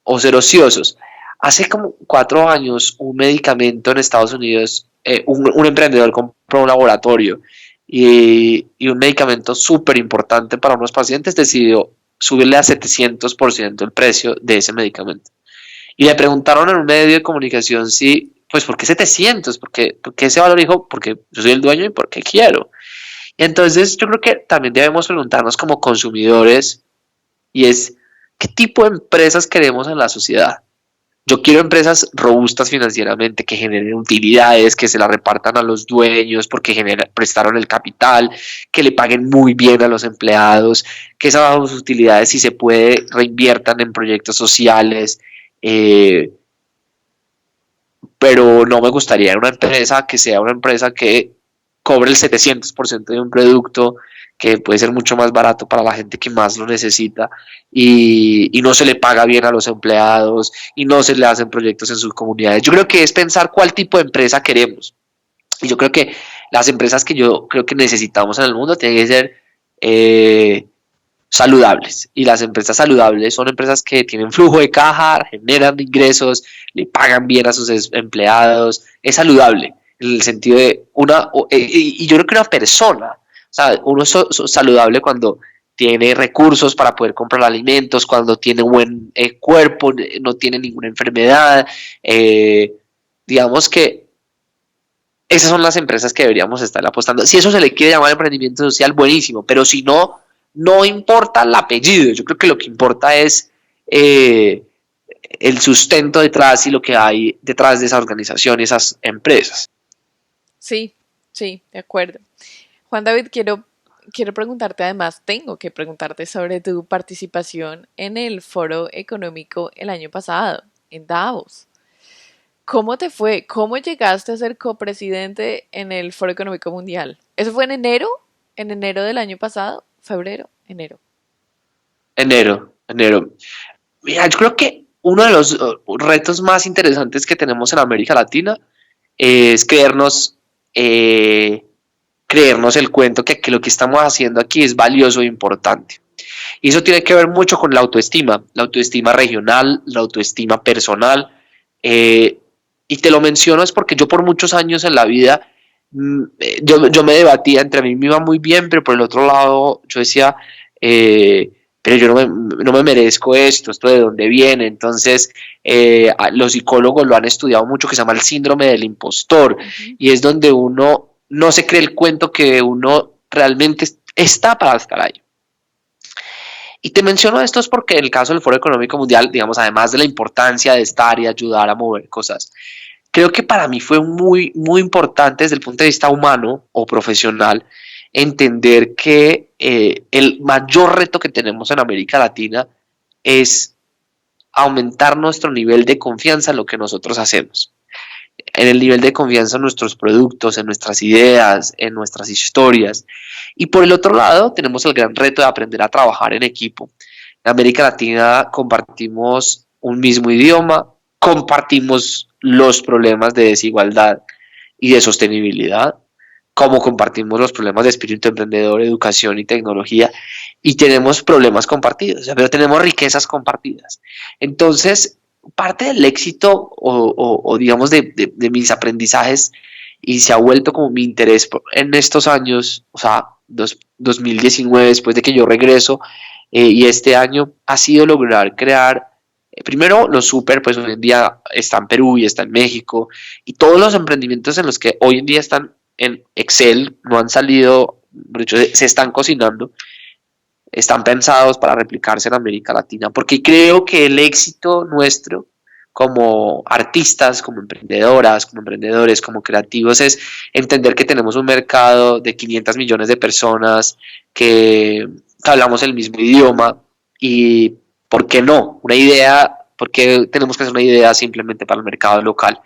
S2: o ser ociosos. Hace como 4 años, un medicamento en Estados Unidos, un emprendedor compró un laboratorio y un medicamento súper importante para unos pacientes decidió subirle a 700% el precio de ese medicamento. Y le preguntaron en un medio de comunicación si, pues, ¿por qué 700? ¿Por qué ese valor? Dijo, porque yo soy el dueño y porque quiero. Y entonces yo creo que también debemos preguntarnos como consumidores y es, ¿qué tipo de empresas queremos en la sociedad? Yo quiero empresas robustas financieramente, que generen utilidades, que se la repartan a los dueños porque prestaron el capital, que le paguen muy bien a los empleados, que esas utilidades, si se puede, reinviertan en proyectos sociales. Eh, pero no me gustaría una empresa que sea una empresa que cobre el 700% de un producto que puede ser mucho más barato para la gente que más lo necesita y no se le paga bien a los empleados y no se le hacen proyectos en sus comunidades. Yo creo que es pensar cuál tipo de empresa queremos. Y yo creo que las empresas que yo creo que necesitamos en el mundo tienen que ser saludables. Y las empresas saludables son empresas que tienen flujo de caja, generan ingresos, le pagan bien a sus empleados. Es saludable en el sentido de y yo creo que una persona, o sea, uno es saludable cuando tiene recursos para poder comprar alimentos, cuando tiene buen cuerpo, no tiene ninguna enfermedad. Digamos que esas son las empresas que deberíamos estar apostando. Si eso se le quiere llamar emprendimiento social, buenísimo, pero si no, no importa el apellido. Yo creo que lo que importa es el sustento detrás y lo que hay detrás de esa organización y esas empresas.
S1: Sí, sí, de acuerdo. Juan David, quiero preguntarte, además, tengo que preguntarte sobre tu participación en el Foro Económico el año pasado, en Davos. ¿Cómo te fue? ¿Cómo llegaste a ser copresidente en el Foro Económico Mundial? ¿Eso fue en enero? ¿En enero del año pasado? ¿Febrero? Enero.
S2: Enero. Mira, yo creo que uno de los retos más interesantes que tenemos en América Latina es creernos el cuento que lo que estamos haciendo aquí es valioso e importante. Y eso tiene que ver mucho con la autoestima regional, la autoestima personal. Y te lo menciono es porque yo por muchos años en la vida, yo me debatía, entre mí me iba muy bien, pero por el otro lado yo decía, pero yo no me merezco esto de dónde viene. Entonces, los psicólogos lo han estudiado mucho, que se llama el síndrome del impostor, y es donde uno no se cree el cuento que uno realmente está para estar ahí. Y te menciono esto es porque en el caso del Foro Económico Mundial, digamos, además de la importancia de estar y ayudar a mover cosas, creo que para mí fue muy, muy importante desde el punto de vista humano o profesional entender que el mayor reto que tenemos en América Latina es aumentar nuestro nivel de confianza en lo que nosotros hacemos, en el nivel de confianza en nuestros productos, en nuestras ideas, en nuestras historias. Y por el otro lado, tenemos el gran reto de aprender a trabajar en equipo. En América Latina compartimos un mismo idioma, compartimos los problemas de desigualdad y de sostenibilidad, como compartimos los problemas de espíritu emprendedor, educación y tecnología, y tenemos problemas compartidos, pero tenemos riquezas compartidas. Entonces, parte del éxito o digamos de mis aprendizajes y se ha vuelto como mi interés en estos años, o sea, 2019, después de que yo regreso, y este año ha sido lograr crear, primero los super, pues hoy en día está en Perú y está en México, y todos los emprendimientos en los que hoy en día están en Excel, no han salido, de hecho se están cocinando, están pensados para replicarse en América Latina, porque creo que el éxito nuestro como artistas, como emprendedoras, como emprendedores, como creativos, es entender que tenemos un mercado de 500 millones de personas que hablamos el mismo idioma y, ¿por qué no? Una idea, ¿por qué tenemos que hacer una idea simplemente para el mercado local?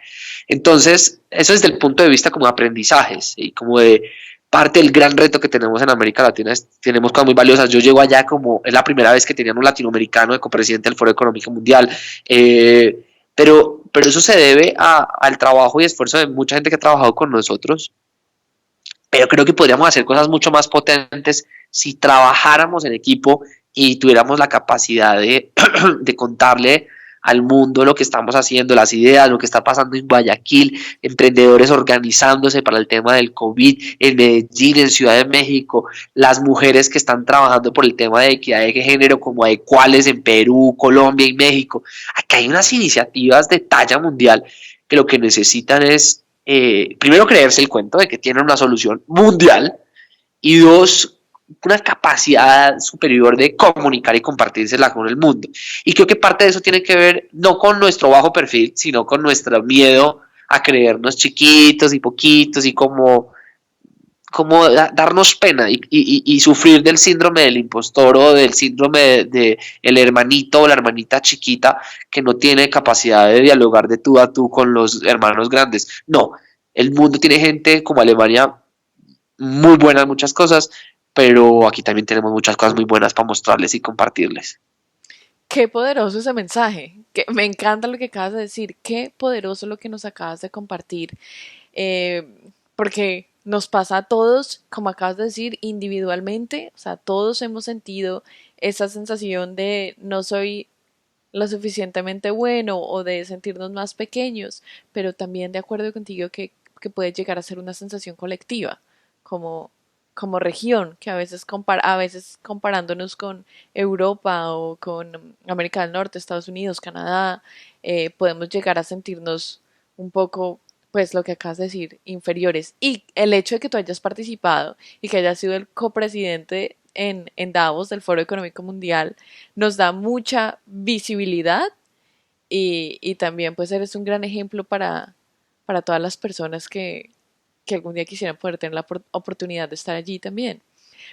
S2: Entonces, eso desde el punto de vista como de aprendizajes y como de parte del gran reto que tenemos en América Latina es, tenemos cosas muy valiosas. Yo llego allá como, es la primera vez que tenían un latinoamericano de copresidente del Foro Económico Mundial, pero eso se debe al trabajo y esfuerzo de mucha gente que ha trabajado con nosotros, pero creo que podríamos hacer cosas mucho más potentes si trabajáramos en equipo y tuviéramos la capacidad de contarle al mundo lo que estamos haciendo, las ideas, lo que está pasando en Guayaquil, emprendedores organizándose para el tema del COVID, en Medellín, en Ciudad de México, las mujeres que están trabajando por el tema de equidad de género como Adecuales en Perú, Colombia y México. Aquí hay unas iniciativas de talla mundial que lo que necesitan es, primero, creerse el cuento de que tienen una solución mundial y dos, una capacidad superior de comunicar y compartírsela con el mundo. Y creo que parte de eso tiene que ver no con nuestro bajo perfil, sino con nuestro miedo a creernos chiquitos y poquitos y como darnos pena y sufrir del síndrome del impostor o del síndrome de el hermanito o la hermanita chiquita que no tiene capacidad de dialogar de tú a tú con los hermanos grandes. No, el mundo tiene gente como Alemania muy buena en muchas cosas, pero aquí también tenemos muchas cosas muy buenas para mostrarles y compartirles.
S1: Qué poderoso ese mensaje. Me encanta lo que acabas de decir. Qué poderoso lo que nos acabas de compartir. porque nos pasa a todos, como acabas de decir, individualmente, o sea, todos hemos sentido esa sensación de no soy lo suficientemente bueno o de sentirnos más pequeños, pero también de acuerdo contigo que puede llegar a ser una sensación colectiva, como, como región, que a veces comparándonos con Europa o con América del Norte, Estados Unidos, Canadá, podemos llegar a sentirnos un poco, pues lo que acabas de decir, inferiores. Y el hecho de que tú hayas participado y que hayas sido el copresidente en Davos del Foro Económico Mundial nos da mucha visibilidad y también pues eres un gran ejemplo para todas las personas que algún día quisieran poder tener la oportunidad de estar allí también.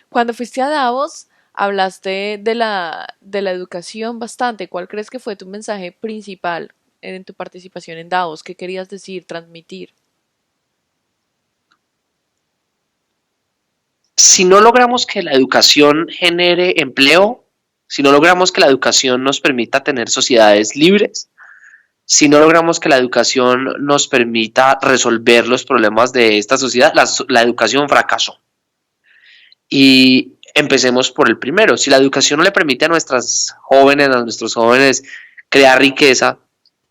S1: Cuando fuiste a Davos, hablaste de la educación bastante. ¿Cuál crees que fue tu mensaje principal en tu participación en Davos? ¿Qué querías decir, transmitir?
S2: Si no logramos que la educación genere empleo, si no logramos que la educación nos permita tener sociedades libres, si no logramos que la educación nos permita resolver los problemas de esta sociedad, la educación fracasó. Y empecemos por el primero. Si la educación no le permite a nuestros jóvenes crear riqueza,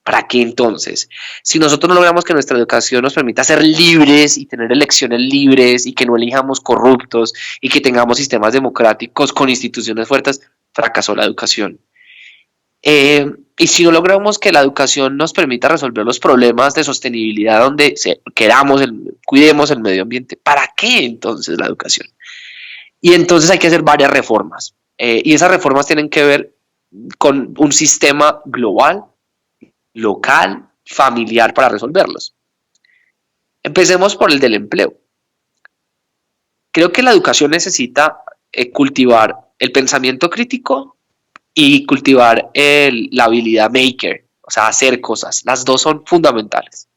S2: ¿para qué entonces? Si nosotros no logramos que nuestra educación nos permita ser libres y tener elecciones libres y que no elijamos corruptos y que tengamos sistemas democráticos con instituciones fuertes, fracasó la educación. Y si no logramos que la educación nos permita resolver los problemas de sostenibilidad donde cuidemos el medio ambiente, ¿para qué entonces la educación? Y entonces hay que hacer varias reformas. Y esas reformas tienen que ver con un sistema global, local, familiar para resolverlos. Empecemos por el del empleo. Creo que la educación necesita cultivar el pensamiento crítico y cultivar la habilidad maker, o sea, hacer cosas. Las dos son fundamentales.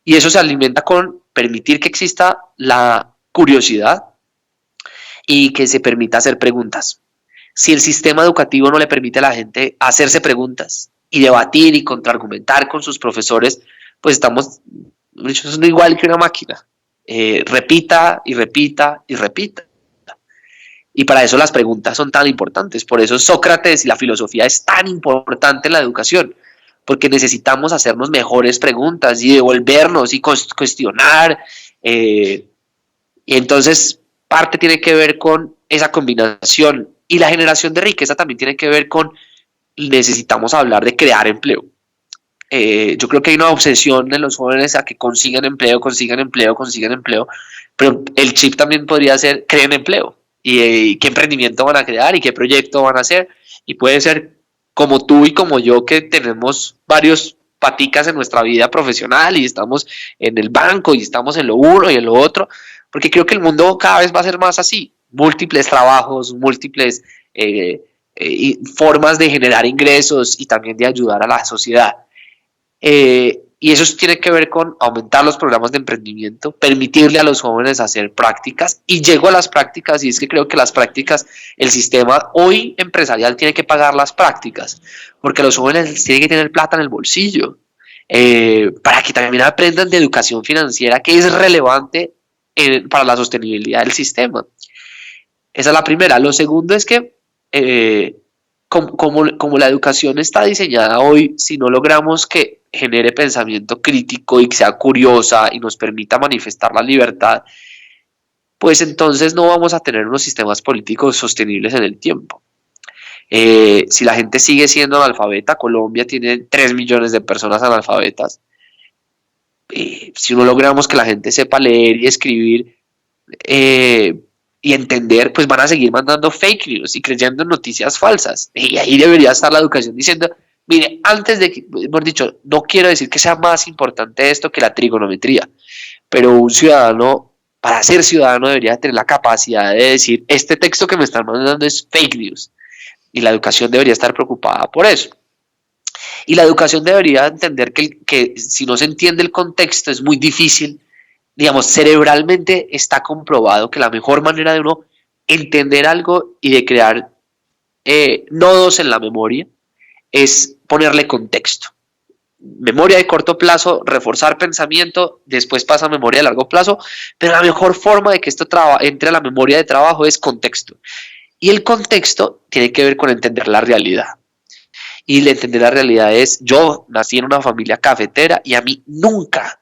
S2: Y eso se alimenta con permitir que exista la curiosidad y que se permita hacer preguntas. Si el sistema educativo no le permite a la gente hacerse preguntas y debatir y contraargumentar con sus profesores, pues estamos igual que una máquina. Repita y repita y repita. Y para eso las preguntas son tan importantes. Por eso Sócrates y la filosofía es tan importante en la educación. Porque necesitamos hacernos mejores preguntas y devolvernos y cuestionar. Y entonces parte tiene que ver con esa combinación. Y la generación de riqueza también tiene que ver con necesitamos hablar de crear empleo. Yo creo que hay una obsesión en los jóvenes a que consigan empleo, pero el chip también podría ser creen empleo y qué emprendimiento van a crear y qué proyecto van a hacer. Y puede ser como tú y como yo que tenemos varios paticas en nuestra vida profesional y estamos en el banco y estamos en lo uno y en lo otro, porque creo que el mundo cada vez va a ser más así, múltiples trabajos, múltiples formas de generar ingresos y también de ayudar a la sociedad. Y eso tiene que ver con aumentar los programas de emprendimiento, permitirle a los jóvenes hacer prácticas. Y llego a las prácticas y es que creo que las prácticas, el sistema hoy empresarial tiene que pagar las prácticas, porque los jóvenes tienen que tener plata en el bolsillo, para que también aprendan de educación financiera, que es relevante para la sostenibilidad del sistema. Esa es la primera. Lo segundo es que como la educación está diseñada hoy, si no logramos que genere pensamiento crítico y que sea curiosa y nos permita manifestar la libertad, pues entonces no vamos a tener unos sistemas políticos sostenibles en el tiempo. Si la gente sigue siendo analfabeta, Colombia tiene 3 millones de personas analfabetas. Si no logramos que la gente sepa leer y escribir y entender, pues van a seguir mandando fake news y creyendo en noticias falsas. Y ahí debería estar la educación diciendo, mire, antes de que, por dicho, no quiero decir que sea más importante esto que la trigonometría, pero un ciudadano, para ser ciudadano, debería tener la capacidad de decir, este texto que me están mandando es fake news. Y la educación debería estar preocupada por eso. Y la educación debería entender que si no se entiende el contexto es muy difícil, digamos, cerebralmente está comprobado que la mejor manera de uno entender algo y de crear nodos en la memoria es ponerle contexto. memoria de corto plazo, reforzar pensamiento, después pasa a memoria de largo plazo, pero la mejor forma de que esto entre a la memoria de trabajo es contexto. Y el contexto tiene que ver con entender la realidad. Y el entender la realidad es, yo nací en una familia cafetera y a mí nunca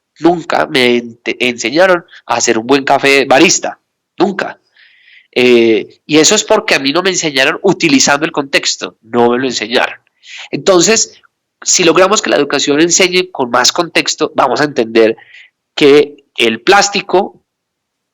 S2: me enseñaron a hacer un buen café barista. Nunca. Y eso es porque a mí no me enseñaron utilizando el contexto, no me lo enseñaron. Entonces, si logramos que la educación enseñe con más contexto, vamos a entender que el plástico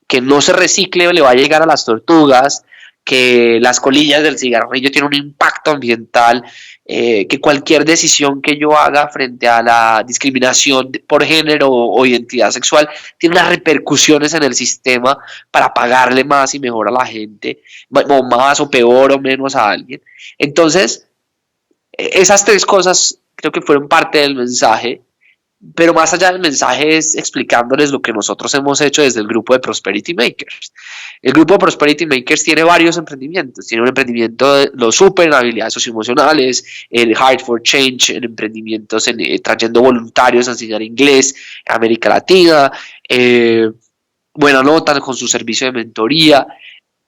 S2: que no se recicle le va a llegar a las tortugas, que las colillas del cigarrillo tienen un impacto ambiental, que cualquier decisión que yo haga frente a la discriminación por género o identidad sexual tiene unas repercusiones en el sistema para pagarle más y mejor a la gente, o más o peor o menos a alguien. Entonces, esas tres cosas creo que fueron parte del mensaje, pero más allá del mensaje es explicándoles lo que nosotros hemos hecho desde el grupo de Prosperity Makers. El grupo de Prosperity Makers tiene varios emprendimientos. Tiene un emprendimiento de lo super en habilidades socioemocionales, el Heart for Change, en emprendimientos trayendo voluntarios a enseñar inglés en América Latina, Buena Nota con su servicio de mentoría,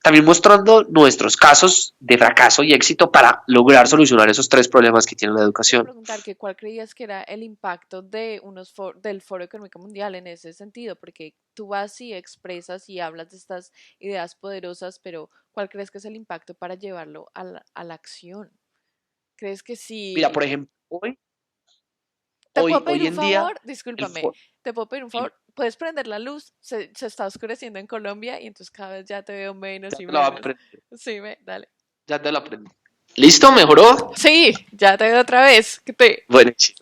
S2: también mostrando nuestros casos de fracaso y éxito para lograr solucionar esos tres problemas que tiene la educación.
S1: Preguntar que cuál creías que era el impacto de del Foro Económico Mundial en ese sentido, porque tú vas y expresas y hablas de estas ideas poderosas, pero ¿cuál crees que es el impacto para llevarlo a la acción? ¿Crees que
S2: Mira,
S1: sí?
S2: por ejemplo, hoy,
S1: ¿Te puedo pedir
S2: hoy
S1: un
S2: en día,
S1: favor?
S2: el
S1: Discúlpame,
S2: foro,
S1: ¿te puedo pedir un favor? ¿Puedes prender la luz? Se está oscureciendo en Colombia y entonces cada vez ya te veo menos
S2: ya
S1: y
S2: te lo
S1: menos.
S2: aprendí,
S1: Sí, dale.
S2: ya te lo aprendí. ¿Listo? ¿Mejoró?
S1: Sí, ya te veo otra vez.
S2: Bueno, sí,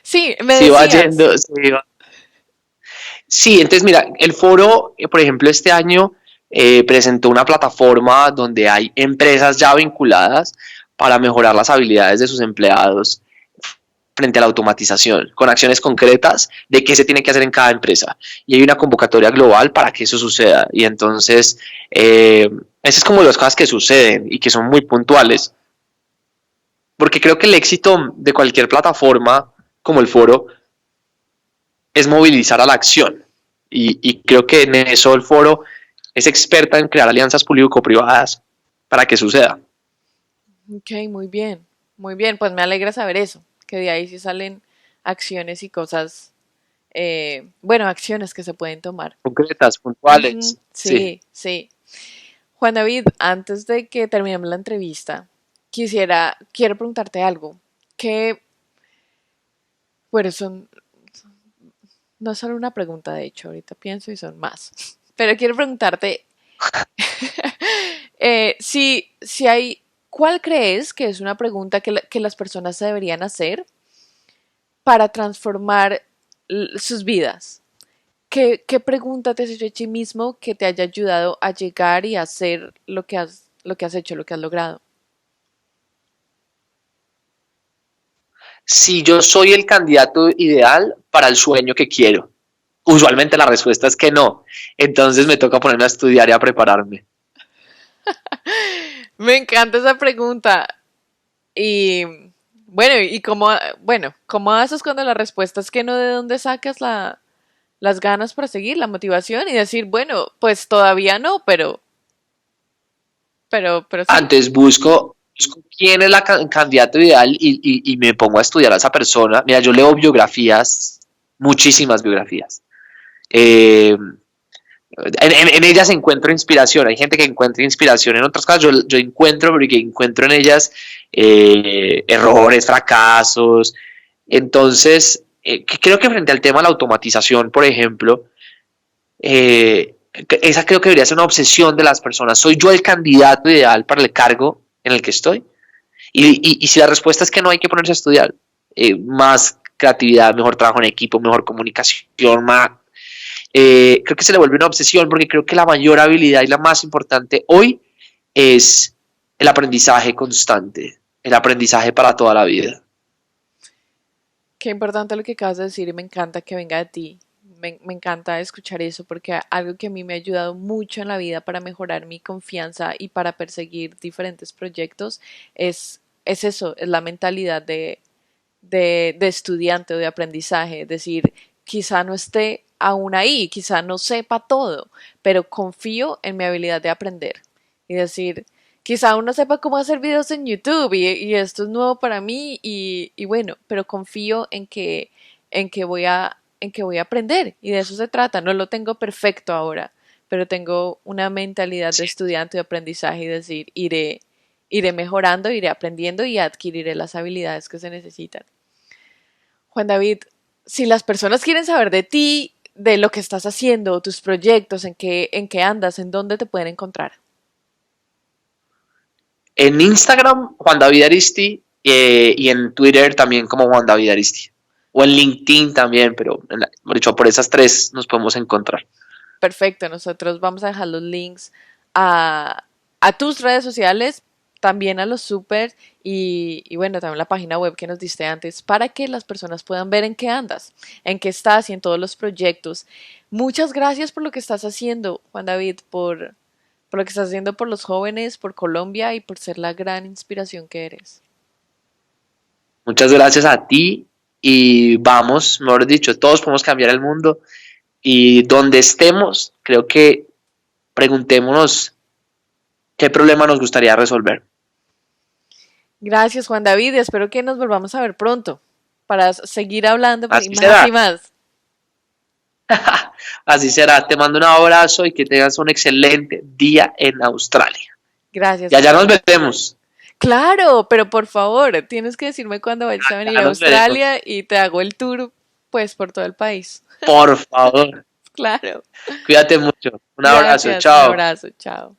S1: Sí, me
S2: sí va
S1: decías.
S2: yendo, sí va. Sí, entonces mira, el foro, por ejemplo, este año presentó una plataforma donde hay empresas ya vinculadas para mejorar las habilidades de sus empleados frente a la automatización, con acciones concretas de qué se tiene que hacer en cada empresa. Y hay una convocatoria global para que eso suceda. Y entonces, esas es como las cosas que suceden y que son muy puntuales, porque creo que el éxito de cualquier plataforma como el foro es movilizar a la acción. Y creo que en eso el foro es experta en crear alianzas público-privadas para que suceda.
S1: Ok, muy bien. Muy bien, pues me alegra saber eso, que de ahí sí salen acciones y cosas, bueno, acciones que se pueden tomar.
S2: Concretas,
S1: Ujú,
S2: puntuales. Sí.
S1: sí, sí. Juan David, antes de que terminemos la entrevista, quiero preguntarte algo, que, bueno, no es solo una pregunta, de hecho, ahorita pienso y son más, pero quiero preguntarte, si hay, ¿cuál crees que es una pregunta que las personas se deberían hacer para transformar sus vidas? ¿Qué pregunta te has hecho a ti mismo que te haya ayudado a llegar y a hacer lo que has hecho, lo que has logrado?
S2: Si yo soy el candidato ideal para el sueño que quiero. Usualmente la respuesta es que no. Entonces me toca ponerme a estudiar y a prepararme.
S1: Me encanta esa pregunta. Y bueno, ¿cómo haces cuando la respuesta es que no? ¿De dónde sacas las ganas para seguir, la motivación y decir, bueno, pues todavía no, pero sí?
S2: Antes busco quién es el candidato ideal y me pongo a estudiar a esa persona. Mira, yo leo biografías, muchísimas biografías. Eh, en ellas encuentro inspiración. Hay gente que encuentra inspiración en otras cosas. Yo encuentro, porque encuentro en ellas errores, fracasos. Entonces, creo que frente al tema de la automatización, por ejemplo, esa creo que debería ser una obsesión de las personas. ¿Soy yo el candidato ideal para el cargo en el que estoy? Y si la respuesta es que no, hay que ponerse a estudiar. Más creatividad, mejor trabajo en equipo, mejor comunicación, más, creo que se le vuelve una obsesión porque creo que la mayor habilidad y la más importante hoy es el aprendizaje constante, el aprendizaje para toda la vida.
S1: Qué importante lo que acabas de decir y me encanta que venga de ti. Me encanta escuchar eso porque algo que a mí me ha ayudado mucho en la vida para mejorar mi confianza y para perseguir diferentes proyectos es eso, es la mentalidad de estudiante o de aprendizaje, es decir, quizá no esté aún ahí, quizá no sepa todo, pero confío en mi habilidad de aprender. Y decir, quizá aún no sepa cómo hacer videos en YouTube y esto es nuevo para mí y bueno, pero confío en que voy a aprender y de eso se trata. No lo tengo perfecto ahora, pero tengo una mentalidad de
S2: Sí.
S1: estudiante de aprendizaje y decir, iré mejorando, iré aprendiendo y adquiriré las habilidades que se necesitan. Juan David, si las personas quieren saber de ti, de lo que estás haciendo, tus proyectos, en qué andas, en dónde te pueden encontrar.
S2: En Instagram, Juan David Aristi, y en Twitter también como Juan David Aristi. O en LinkedIn también, pero dicho, por esas tres nos podemos encontrar.
S1: Perfecto, nosotros vamos a dejar los links a tus redes sociales, también a los super y bueno, también la página web que nos diste antes para que las personas puedan ver en qué andas, en qué estás y en todos los proyectos. Muchas gracias por lo que estás haciendo, Juan David, por lo que estás haciendo por los jóvenes, por Colombia y por ser la gran inspiración que eres.
S2: Muchas gracias a ti y vamos, mejor dicho, todos podemos cambiar el mundo y donde estemos, creo que preguntémonos qué problema nos gustaría resolver.
S1: Gracias, Juan David, y espero que nos volvamos a ver pronto para seguir hablando y
S2: Así
S1: más
S2: será,
S1: y más.
S2: así será. Te mando un abrazo y que tengas un excelente día en Australia.
S1: Gracias,
S2: Y allá
S1: Juan
S2: nos
S1: David.
S2: veremos.
S1: Claro, pero por favor, tienes que decirme cuándo vayas a venir
S2: Allá
S1: a
S2: nos veremos.
S1: Australia y te hago el tour, pues, por todo el país.
S2: Por favor,
S1: Claro.
S2: cuídate mucho. Un abrazo,
S1: Gracias, un
S2: chao.
S1: abrazo, chao.